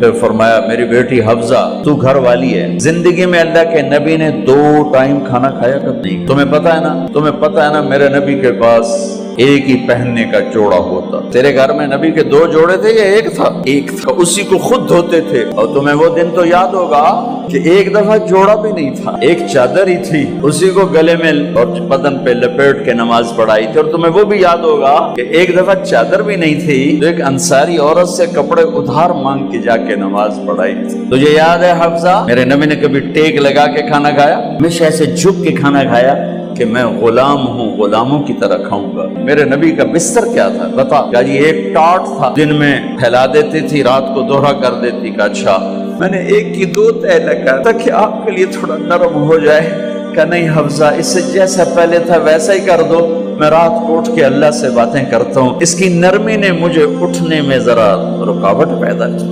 फिर फरमाया मेरी बेटी हफ्जा तू घर वाली है। जिंदगी में अल्लाह के नबी ने 2 टाइम खाना खाया कब नहीं। तुम्हें पता है ना मेरे नबी के पास एक ही पहनने का जोड़ा होता। तेरे घर में नबी के 2 जोड़े थे या एक था? एक था, उसी को खुद धोते थे। और तुम्हें वो दिन तो याद होगा कि एक दफा जोड़ा भी नहीं था, एक चादर ही थी, उसी को गले में और बदन पे लपेट के नमाज पढ़ाई थी। और तुम्हें वो भी याद होगा कि एक दफा चादर भी नहीं थी तो एक अंसारी औरत से कपड़े उधार मांग के जाके नमाज पढ़ाई थी। तुझे याद है हफ्जा, मेरे नबी ने कभी टेक लगा के खाना खाया? हमेशा ऐसे झुक के खाना खाया कि मैं गुलाम हूँ, गुलामों की तरह खाऊंगा। मेरे नबी का बिस्तर क्या था बता? क्या जी एक टाट था, दिन में फैला देती थी, रात को दोहरा कर देती। का अच्छा मैंने एक की 2 तय लगा ताकि आपके लिए थोड़ा नरम हो जाए। का नहीं हफ्जा, इससे जैसा पहले था वैसा ही कर दो। मैं रात को उठ के अल्लाह से बातें करता हूँ, इसकी नरमी ने मुझे उठने में जरा रुकावट पैदा की।